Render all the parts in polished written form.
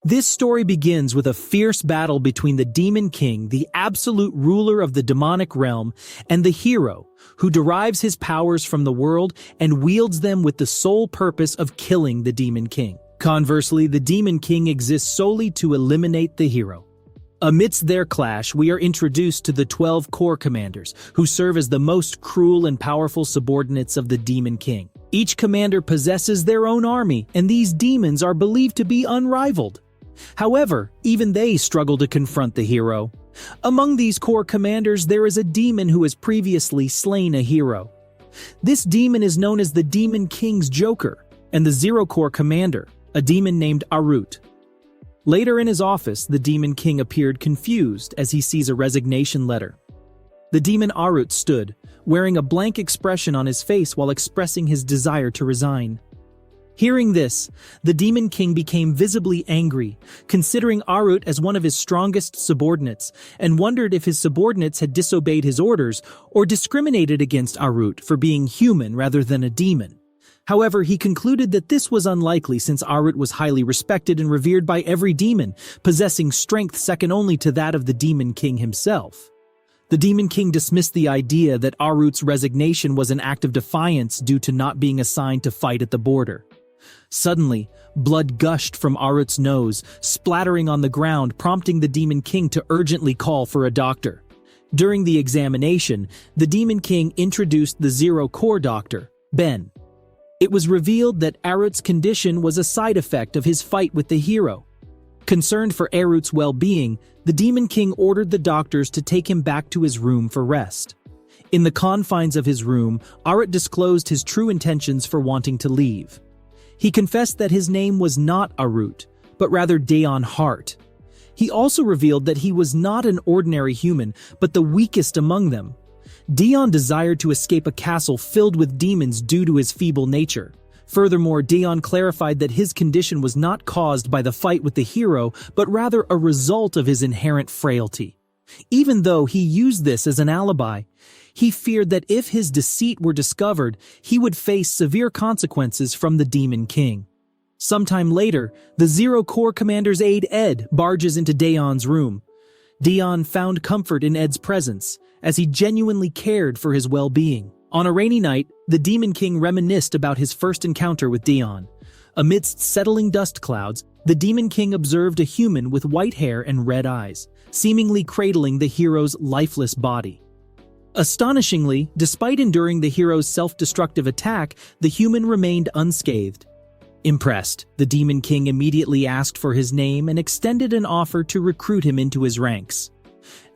This story begins with a fierce battle between the Demon King, the absolute ruler of the demonic realm, and the hero, who derives his powers from the world and wields them with the sole purpose of killing the Demon King. Conversely, the Demon King exists solely to eliminate the hero. Amidst their clash, we are introduced to the 12 Corps Commanders, who serve as the most cruel and powerful subordinates of the Demon King. Each commander possesses their own army, and these demons are believed to be unrivaled. However, even they struggle to confront the hero. Among these Corps Commanders, there is a demon who has previously slain a hero. This demon is known as the Demon King's Joker, and the Zero Corps Commander, a demon named Arut. Later in his office, the Demon King appeared confused as he sees a resignation letter. The demon Arut stood, wearing a blank expression on his face while expressing his desire to resign. Hearing this, the Demon King became visibly angry, considering Arut as one of his strongest subordinates, and wondered if his subordinates had disobeyed his orders or discriminated against Arut for being human rather than a demon. However, he concluded that this was unlikely since Arut was highly respected and revered by every demon, possessing strength second only to that of the Demon King himself. The Demon King dismissed the idea that Arut's resignation was an act of defiance due to not being assigned to fight at the border. Suddenly, blood gushed from Arut's nose, splattering on the ground, prompting the Demon King to urgently call for a doctor. During the examination, the Demon King introduced the Zero Corps doctor, Ben. It was revealed that Arut's condition was a side effect of his fight with the hero. Concerned for Arut's well-being, the Demon King ordered the doctors to take him back to his room for rest. In the confines of his room, Arut disclosed his true intentions for wanting to leave. He confessed that his name was not Arut, but rather Daeon Hart. He also revealed that he was not an ordinary human, but the weakest among them. Daeon desired to escape a castle filled with demons due to his feeble nature. Furthermore, Daeon clarified that his condition was not caused by the fight with the hero, but rather a result of his inherent frailty. Even though he used this as an alibi, he feared that if his deceit were discovered, he would face severe consequences from the Demon King. Sometime later, the Zero Corps Commander's aide Ed barges into Daeon's room. Daeon found comfort in Ed's presence, as he genuinely cared for his well-being. On a rainy night, the Demon King reminisced about his first encounter with Daeon. Amidst settling dust clouds, the Demon King observed a human with white hair and red eyes, seemingly cradling the hero's lifeless body. Astonishingly, despite enduring the hero's self-destructive attack, the human remained unscathed. Impressed, the Demon King immediately asked for his name and extended an offer to recruit him into his ranks.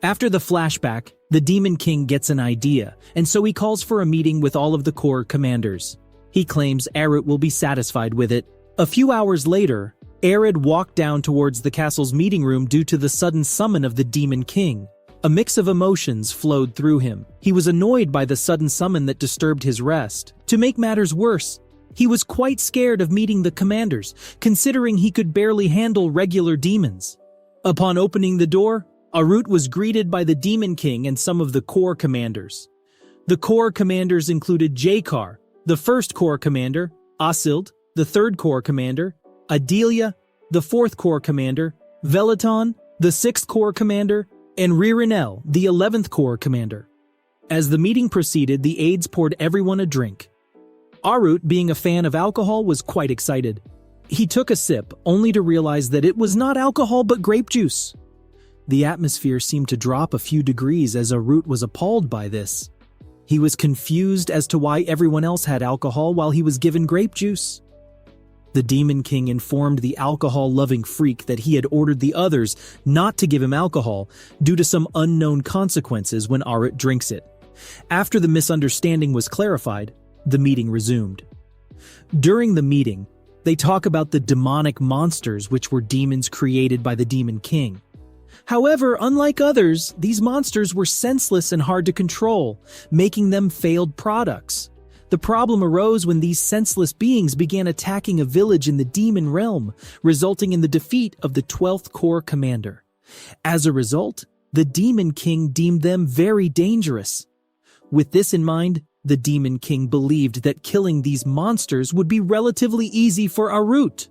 After the flashback, the Demon King gets an idea, and so he calls for a meeting with all of the Corps Commanders. He claims Arut will be satisfied with it. A few hours later, Arut walked down towards the castle's meeting room due to the sudden summon of the Demon King. A mix of emotions flowed through him. He was annoyed by the sudden summon that disturbed his rest. To make matters worse, he was quite scared of meeting the commanders, considering he could barely handle regular demons. Upon opening the door, Arut was greeted by the Demon King and some of the Corps Commanders. The Corps Commanders included Jakar, the 1st Corps Commander, Asild, the 3rd Corps Commander, Adelia, the 4th Corps Commander, Velaton, the 6th Corps Commander, and Ririnel, the 11th Corps Commander. As the meeting proceeded, the aides poured everyone a drink. Arut, being a fan of alcohol, was quite excited. He took a sip, only to realize that it was not alcohol but grape juice. The atmosphere seemed to drop a few degrees as Arut was appalled by this. He was confused as to why everyone else had alcohol while he was given grape juice. The Demon King informed the alcohol-loving freak that he had ordered the others not to give him alcohol due to some unknown consequences when Arut drinks it. After the misunderstanding was clarified, the meeting resumed. During the meeting, they talk about the demonic monsters which were demons created by the Demon King. However, unlike others, these monsters were senseless and hard to control, making them failed products. The problem arose when these senseless beings began attacking a village in the demon realm, resulting in the defeat of the 12th Corps Commander. As a result, the Demon King deemed them very dangerous. With this in mind, the Demon King believed that killing these monsters would be relatively easy for Arut.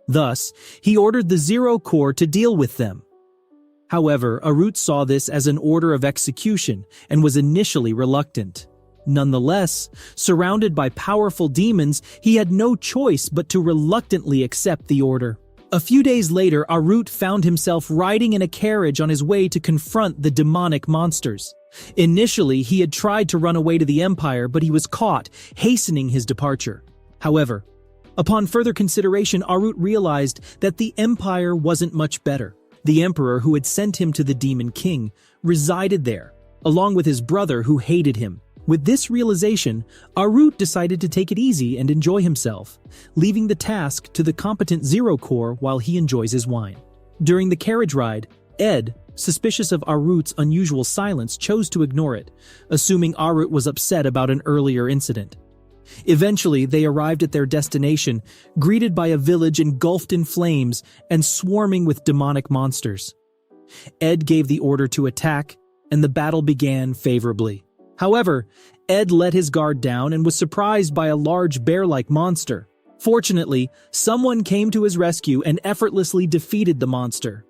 Thus, he ordered the Zero Corps to deal with them. However, Arut saw this as an order of execution and was initially reluctant. Nonetheless, surrounded by powerful demons, he had no choice but to reluctantly accept the order. A few days later, Arut found himself riding in a carriage on his way to confront the demonic monsters. Initially, he had tried to run away to the Empire, but he was caught, hastening his departure. However, upon further consideration, Arut realized that the Empire wasn't much better. The Emperor, who had sent him to the Demon King, resided there, along with his brother who hated him. With this realization, Arut decided to take it easy and enjoy himself, leaving the task to the competent Zero Corps while he enjoys his wine. During the carriage ride, Ed, suspicious of Arut's unusual silence, chose to ignore it, assuming Arut was upset about an earlier incident. Eventually, they arrived at their destination, greeted by a village engulfed in flames and swarming with demonic monsters. Ed gave the order to attack, and the battle began favorably. However, Ed let his guard down and was surprised by a large bear-like monster. Fortunately, someone came to his rescue and effortlessly defeated the monster.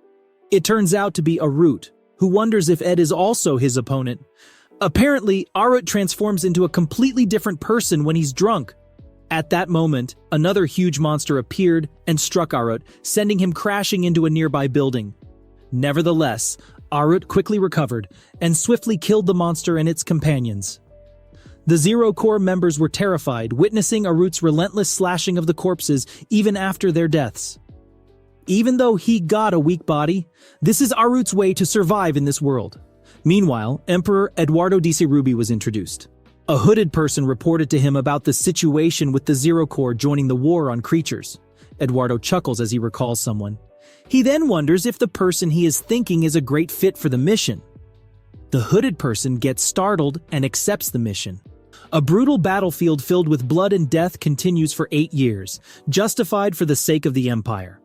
It turns out to be Arut, who wonders if Ed is also his opponent. Apparently, Arut transforms into a completely different person when he's drunk. At that moment, another huge monster appeared and struck Arut, sending him crashing into a nearby building. Nevertheless, Arut quickly recovered and swiftly killed the monster and its companions. The Zero Corps members were terrified, witnessing Arut's relentless slashing of the corpses even after their deaths. Even though he got a weak body, this is Arut's way to survive in this world. Meanwhile, Emperor Eduardo di Rubi was introduced. A hooded person reported to him about the situation with the Zero Corps joining the war on creatures. Eduardo chuckles as he recalls someone. He then wonders if the person he is thinking is a great fit for the mission. The hooded person gets startled and accepts the mission. A brutal battlefield filled with blood and death continues for 8 years, justified for the sake of the Empire.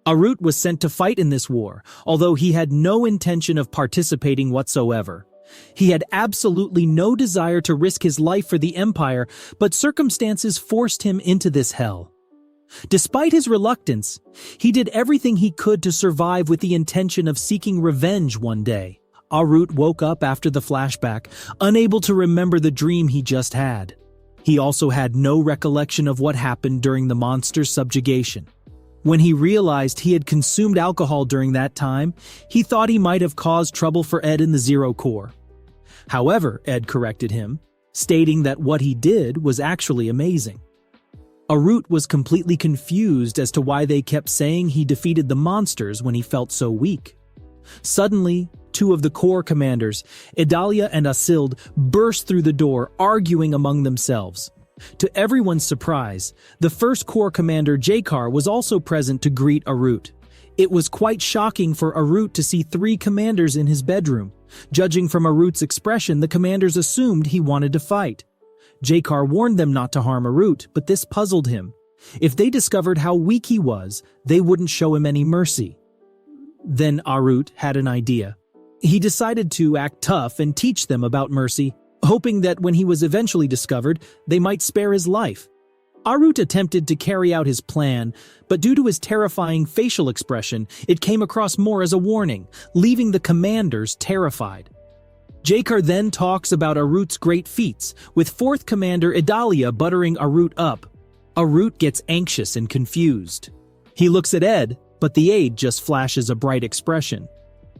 Arut was sent to fight in this war, although he had no intention of participating whatsoever. He had absolutely no desire to risk his life for the Empire, but circumstances forced him into this hell. Despite his reluctance, he did everything he could to survive with the intention of seeking revenge one day. Arut woke up after the flashback, unable to remember the dream he just had. He also had no recollection of what happened during the monster's subjugation. When he realized he had consumed alcohol during that time, he thought he might have caused trouble for Ed in the Zero Corps. However, Ed corrected him, stating that what he did was actually amazing. Arut was completely confused as to why they kept saying he defeated the monsters when he felt so weak. Suddenly, two of the Corps commanders, Idalia and Asild, burst through the door, arguing among themselves. To everyone's surprise, the first Corps commander Jakar was also present to greet Arut. It was quite shocking for Arut to see 3 commanders in his bedroom. Judging from Arut's expression, the commanders assumed he wanted to fight. Jakar warned them not to harm Arut, but this puzzled him. If they discovered how weak he was, they wouldn't show him any mercy. Then Arut had an idea. He decided to act tough and teach them about mercy, hoping that when he was eventually discovered, they might spare his life. Arut attempted to carry out his plan, but due to his terrifying facial expression, it came across more as a warning, leaving the commanders terrified. Jakar then talks about Arut's great feats, with 4th Commander Idalia buttering Arut up. Arut gets anxious and confused. He looks at Ed, but the aide just flashes a bright expression.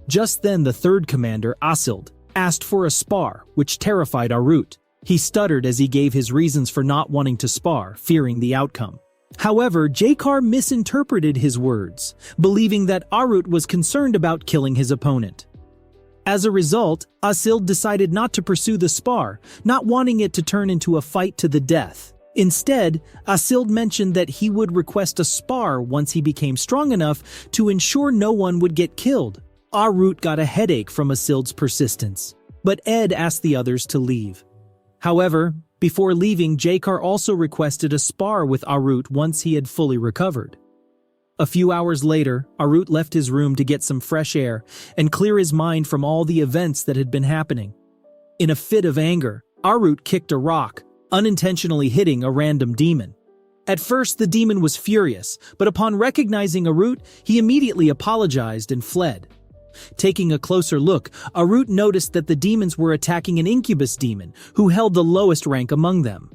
Just then the 3rd Commander, Asild, asked for a spar, which terrified Arut. He stuttered as he gave his reasons for not wanting to spar, fearing the outcome. However, Jakar misinterpreted his words, believing that Arut was concerned about killing his opponent. As a result, Asild decided not to pursue the spar, not wanting it to turn into a fight to the death. Instead, Asild mentioned that he would request a spar once he became strong enough to ensure no one would get killed. Arut got a headache from Asild's persistence, but Ed asked the others to leave. However, before leaving, Jakar also requested a spar with Arut once he had fully recovered. A few hours later, Arut left his room to get some fresh air and clear his mind from all the events that had been happening. In a fit of anger, Arut kicked a rock, unintentionally hitting a random demon. At first, the demon was furious, but upon recognizing Arut, he immediately apologized and fled. Taking a closer look, Arut noticed that the demons were attacking an incubus demon, who held the lowest rank among them.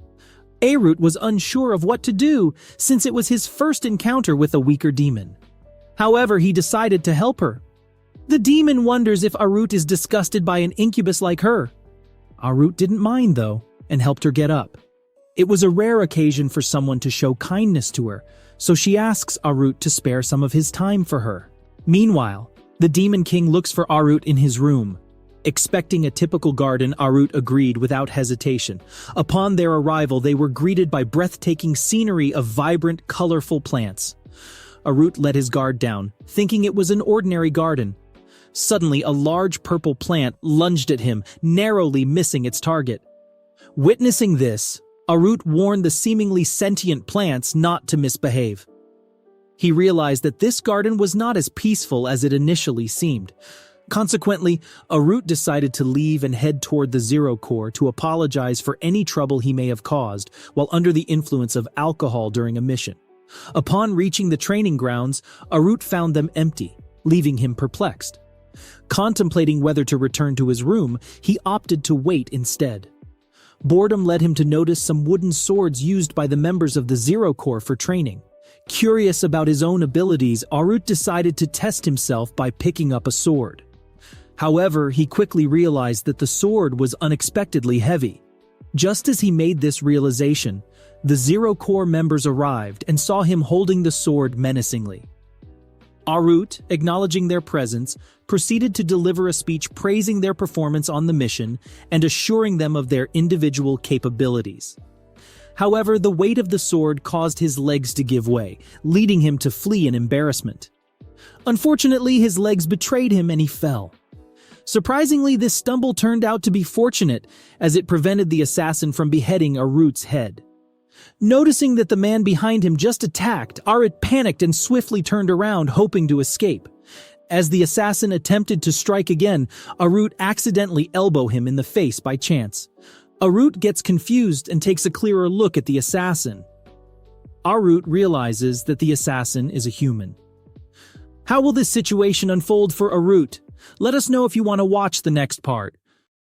Arut was unsure of what to do, since it was his first encounter with a weaker demon. However, he decided to help her. The demon wonders if Arut is disgusted by an incubus like her. Arut didn't mind, though, and helped her get up. It was a rare occasion for someone to show kindness to her, so she asks Arut to spare some of his time for her. Meanwhile, the Demon King looks for Arut in his room. Expecting a typical garden, Arut agreed without hesitation. Upon their arrival, they were greeted by breathtaking scenery of vibrant, colorful plants. Arut let his guard down, thinking it was an ordinary garden. Suddenly, a large purple plant lunged at him, narrowly missing its target. Witnessing this, Arut warned the seemingly sentient plants not to misbehave. He realized that this garden was not as peaceful as it initially seemed. Consequently, Arut decided to leave and head toward the Zero Core to apologize for any trouble he may have caused while under the influence of alcohol during a mission. Upon reaching the training grounds, Arut found them empty, leaving him perplexed. Contemplating whether to return to his room, he opted to wait instead. Boredom led him to notice some wooden swords used by the members of the Zero Corps for training. Curious about his own abilities, Arut decided to test himself by picking up a sword. However, he quickly realized that the sword was unexpectedly heavy. Just as he made this realization, the Zero Corps members arrived and saw him holding the sword menacingly. Arut, acknowledging their presence, proceeded to deliver a speech praising their performance on the mission and assuring them of their individual capabilities. However, the weight of the sword caused his legs to give way, leading him to flee in embarrassment. Unfortunately, his legs betrayed him and he fell. Surprisingly, this stumble turned out to be fortunate, as it prevented the assassin from beheading Arut's head. Noticing that the man behind him just attacked, Arut panicked and swiftly turned around, hoping to escape. As the assassin attempted to strike again, Arut accidentally elbowed him in the face by chance. Arut gets confused and takes a clearer look at the assassin. Arut realizes that the assassin is a human. How will this situation unfold for Arut? Let us know if you want to watch the next part.